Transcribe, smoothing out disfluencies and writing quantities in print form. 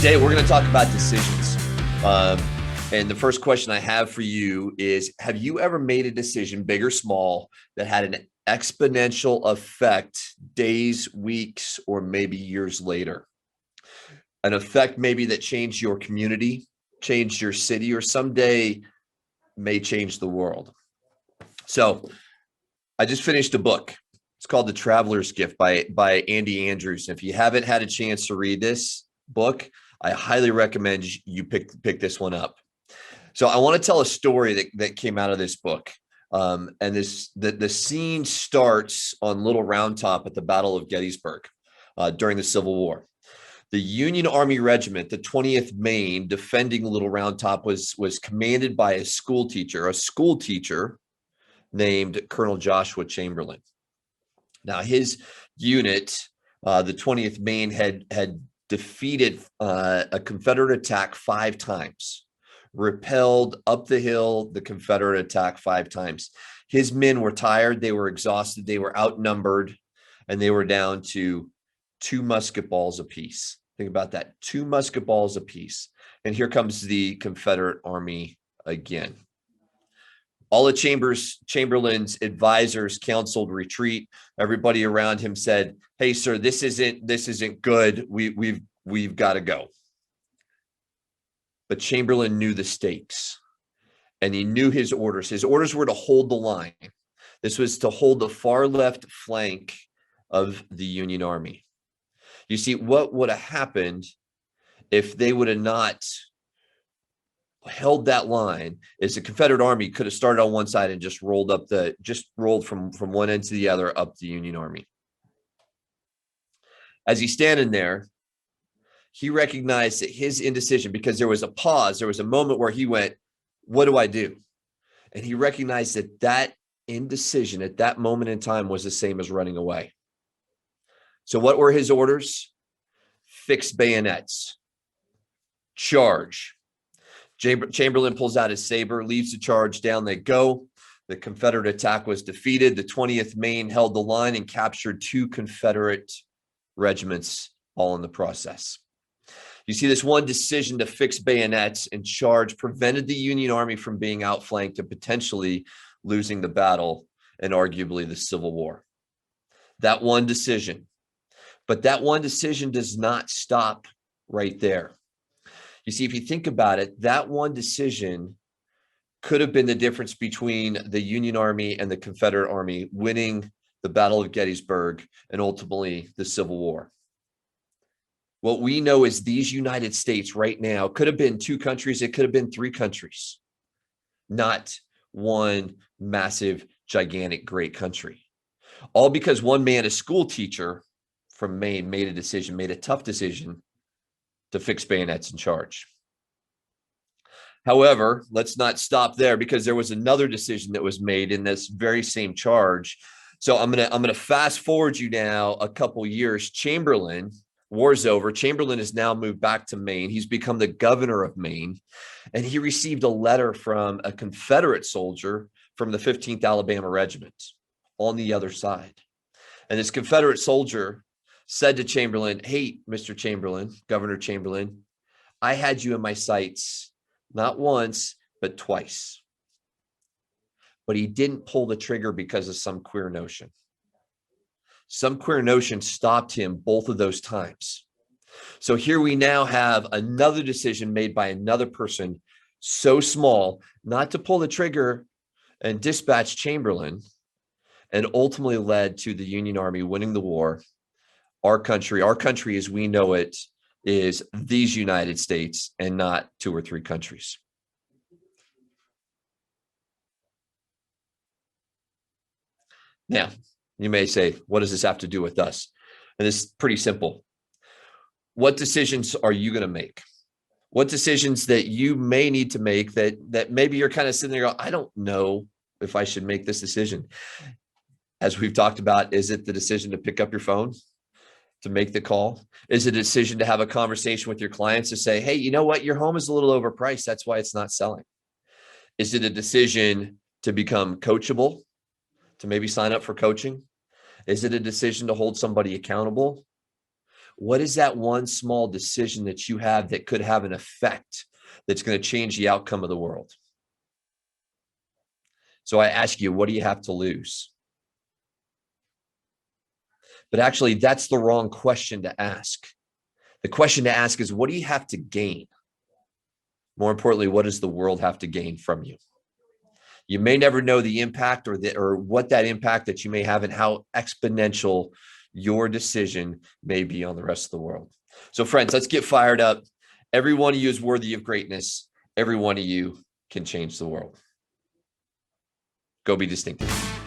Today, we're going to talk about decisions. And the first question I have for you is, have you ever made a decision, big or small, that had an exponential effect days, weeks, or maybe years later? An effect maybe that changed your community, changed your city, or someday may change the world. So I just finished a book. It's called The Traveler's Gift by Andy Andrews. If you haven't had a chance to read this book, I highly recommend you pick this one up. So I want to tell a story that came out of this book. And the scene starts on Little Round Top at the Battle of Gettysburg during the Civil War. The Union Army Regiment, the 20th Maine, defending Little Round Top was commanded by a school teacher named Colonel Joshua Chamberlain. Now, his unit, the 20th Maine, had defeated a Confederate attack 5 times, repelled up the hill the Confederate attack 5 times. His men were tired, they were exhausted, they were outnumbered, and they were down to 2 musket balls apiece. Think about that, 2 musket balls apiece. And here comes the Confederate Army again. All of Chamberlain's advisors counseled retreat. Everybody around him said, "Hey, sir, this isn't good. We've got to go." But Chamberlain knew the stakes, and he knew his orders. His orders were to hold the line. This was to hold the far left flank of the Union Army. You see, what would have happened if they would have not held that line is the Confederate Army could have started on one side and just rolled from one end to the other up the Union Army. As he's standing there, he recognized that his indecision, because there was a pause, there was a moment where he went, "What do I do?" And he recognized that indecision at that moment in time was the same as running away. So what were his orders? Fix bayonets. Charge. Chamberlain pulls out his saber, leads the charge, down they go. The Confederate attack was defeated. The 20th Maine held the line and captured 2 Confederate regiments all in the process. You see, this one decision to fix bayonets and charge prevented the Union Army from being outflanked and potentially losing the battle and arguably the Civil War. That one decision. But that one decision does not stop right there. You see, if you think about it, that one decision could have been the difference between the Union Army and the Confederate Army winning the Battle of Gettysburg and ultimately the Civil War. What we know is these United States right now could have been 2 countries. It could have been 3 countries, not one massive, gigantic, great country. All because one man, a school teacher from Maine, made a tough decision to fix bayonets and charge. However, let's not stop there, because there was another decision that was made in this very same charge. So I'm gonna fast forward you now a couple years. Chamberlain, war's over. Chamberlain has now moved back to Maine. He's become the governor of Maine, and he received a letter from a Confederate soldier from the 15th Alabama Regiment on the other side. And this Confederate soldier said to Chamberlain, "Hey, Mr. Chamberlain, Governor Chamberlain, I had you in my sights not once, but twice." But he didn't pull the trigger because of some queer notion. Some queer notion stopped him both of those times. So here we now have another decision made by another person so small not to pull the trigger and dispatch Chamberlain, and ultimately led to the Union Army winning the war. Our country as we know it is these United States and not 2 or 3 countries. Now, you may say, what does this have to do with us? And it's pretty simple. What decisions are you going to make? What decisions that you may need to make that maybe you're kind of sitting there going, "I don't know if I should make this decision." As we've talked about, is it the decision to pick up your phone, to make the call? Is it a decision to have a conversation with your clients to say, "Hey, you know what? Your home is a little overpriced. That's why it's not selling." Is it a decision to become coachable, to maybe sign up for coaching? Is it a decision to hold somebody accountable? What is that one small decision that you have that could have an effect that's going to change the outcome of the world? So I ask you, what do you have to lose? But actually, that's the wrong question to ask. The question to ask is, what do you have to gain? More importantly, what does the world have to gain from you? You may never know the impact or what that impact that you may have and how exponential your decision may be on the rest of the world. So friends, let's get fired up. Every one of you is worthy of greatness. Every one of you can change the world. Go be distinctive.